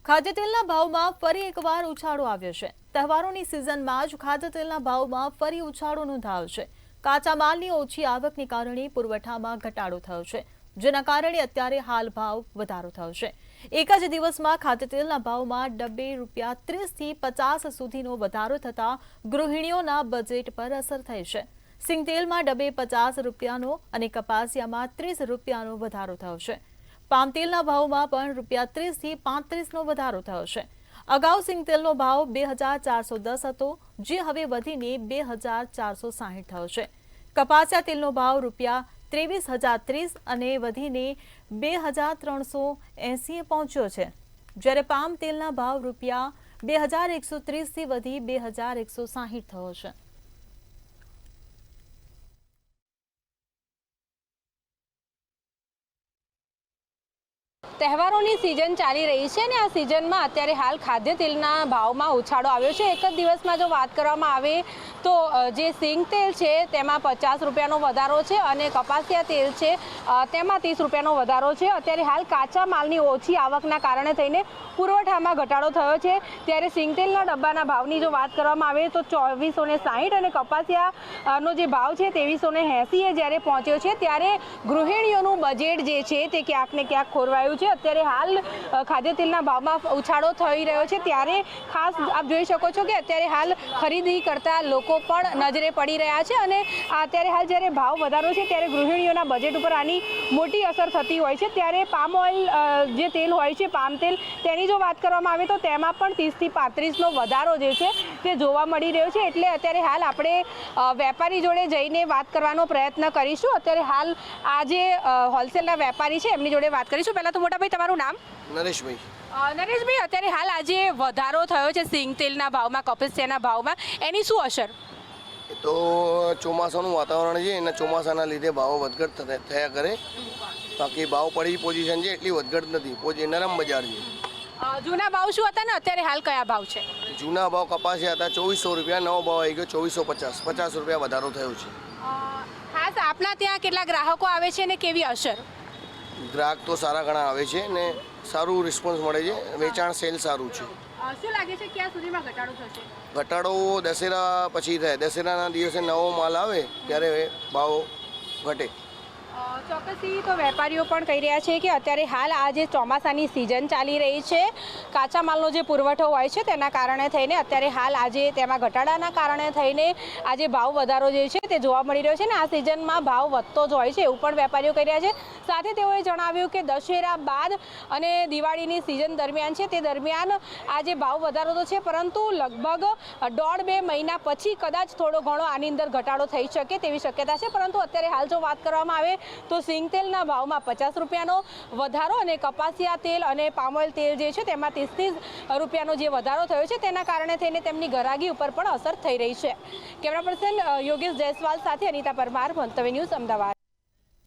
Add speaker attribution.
Speaker 1: ખાદ્યતેલના ભાવમાં ફરી એકવાર ઉછાળો આવ્યો છે। તહેવારોની સિઝનમાં જ ખાદ્યતેલના ભાવમાં ફરી ઉછાળો નોંધાયો છે। કાચા માલની ઓછી આવકને કારણે પુરવઠામાં ઘટાડો થયો છે, જેના કારણે અત્યારે હાલ ભાવ વધારો થયો છે। એક જ દિવસમાં ખાદ્યતેલના ભાવમાં ડબ્બે ₹30 થી 50 સુધીનો વધારો થતા ગૃહિણીઓના બજેટ પર અસર થઈ છે। સિંગતેલમાં ડબ્બે ₹50નો અને કપાસિયામાં ₹30નો વધારો થયો છે। પામતેલના ભાવમાં પણ ₹30 થી 35નો વધારો થયો છે। અગાઉ સિંગતેલનો ભાવ 2410 હતો, જે હવે વધીને 2460 થયો છે। કપાસિયા તેલનો ભાવ ₹23,030 અને વધીને 2380 પહોંચ્યો છે, જ્યારે પામ તેલના ભાવ ₹2130 થી વધી 2160 થયો છે।
Speaker 2: તહેવારોની સિઝન ચાલી રહી છે અને આ સિઝનમાં અત્યારે હાલ ખાદ્ય તેલના ભાવમાં ઉછાળો આવ્યો છે। એક જ દિવસમાં જો વાત કરવામાં આવે તો જે સિંગ તેલ છે તેમાં ₹50નો વધારો છે અને કપાસિયા તેલ છે તેમાં ₹30નો વધારો છે। અત્યારે હાલ કાચા માલની ઓછી આવકના કારણે થઈને પુરવઠામાં ઘટાડો થયો છે, ત્યારે સિંગ તેલના ડબ્બાના ભાવની જો વાત કરવામાં આવે તો ₹2460 અને કપાસિયાનો જે ભાવ છે ₹2380 જ્યારે પહોંચ્યો છે, ત્યારે ગૃહિણીઓનું બજેટ જે છે તે ક્યાંક ને ક્યાંક ખોરવાયું છે। અત્યારે હાલ ખાદ્ય તેલના ભાવમાં ઉછાળો થઈ રહ્યો છે, ત્યારે ખાસ આપ જોઈ શકો છો કે અત્યારે હાલ ખરીદી કરતા લોકો પણ નજરે પડી રહ્યા છે અને અત્યારે હાલ જ્યારે ભાવ વધારો છે ત્યારે ગૃહિણીઓના બજેટ ઉપર આની મોટી અસર થતી હોય છે। ત્યારે પામ ઓઇલ જે તેલ હોય છે, પામ તેલ, તેની જો વાત કરવામાં આવે તો તેમાં પણ 30 થી 35નો વધારો જે છે તે જોવા મળી રહ્યો છે। એટલે અત્યારે હાલ આપણે વેપારી જોડે જઈને વાત કરવાનો પ્રયત્ન કરીશું। અત્યારે હાલ આ જે હોલસેલના વેપારી છે એમની જોડે વાત કરીશું। પહેલાં તો મોટાભાઈ તમારું નામ?
Speaker 3: નરેશભાઈ,
Speaker 2: અત્યારે હાલ આજે વધારો થયો છે સિંગ તેલના ભાવમાં, કપાસિયાના ભાવમાં, એની શું અસર?
Speaker 3: એ તો ચોમાસાનું વાતાવરણ છે, એના ચોમાસાના લીધે ભાવ વધઘટ થયા કરે, બાકી ભાવ પડી પોઝિશન છે એટલી વધઘટ નથી, નરમ બજાર છે।
Speaker 2: જૂના ભાવ શું હતા ને અત્યારે હાલ કયા ભાવ છે?
Speaker 3: જૂના ભાવ કપાસિયા હતા ₹2400, નવો ભાવ આવી ગયો ₹2450, ₹50 વધારો થયો છે।
Speaker 2: ખાસ આપના ત્યાં કેટલા ગ્રાહકો આવે છે ને કેવી અસર?
Speaker 3: ગ્રાહક તો સારા ઘણા આવે છે ને સારું રિસ્પોન્સ મળે છે, વેચાણ સેલ સારું છે।
Speaker 2: શું લાગે છે ક્યાં સુધીમાં ઘટાડો થશે?
Speaker 3: ઘટાડો દશેરા પછી થાય, દશેરાના દિવસે નવો માલ આવે ત્યારે ભાવ ઘટે।
Speaker 2: ચોક્કસથી તો વેપારીઓ પણ કહી રહ્યા છે કે અત્યારે હાલ આ જે ચોમાસાની સિઝન ચાલી રહી છે, કાચા માલનો જે પુરવઠો હોય છે તેના કારણે થઈને અત્યારે હાલ આજે તેમાં ઘટાડાના કારણે થઈને આજે ભાવ વધારો જે છે તે જોવા મળી રહ્યો છે ને આ સિઝનમાં ભાવ વધતો જ હોય છે એવું પણ વેપારીઓ કહી રહ્યા છે। સાથે તેઓએ જણાવ્યું કે દશેરા બાદ અને દિવાળીની સિઝન દરમિયાન છે તે દરમિયાન આજે ભાવ વધારો તો છે, પરંતુ લગભગ 1.5-2 મહિના પછી કદાચ થોડો ઘણો આની અંદર ઘટાડો થઈ શકે તેવી શક્યતા છે। પરંતુ અત્યારે હાલ જો વાત કરવામાં આવે તો સિંગ તેલના ભાવમાં ₹50નો વધારો અને કપાસિયા તેલ અને પામોઇલ તેલ જે છે તેમાં ₹30 જે વધારો થયો છે તેના કારણે થઈને તેમની ગરાગી ઉપર પણ અસર થઈ રહી છે। કેમેરા પર્સન યોગેશ જયસ્વાલ સાથે અનિતા પરમાર, મંતવ્ય ન્યૂઝ, અમદાવાદ।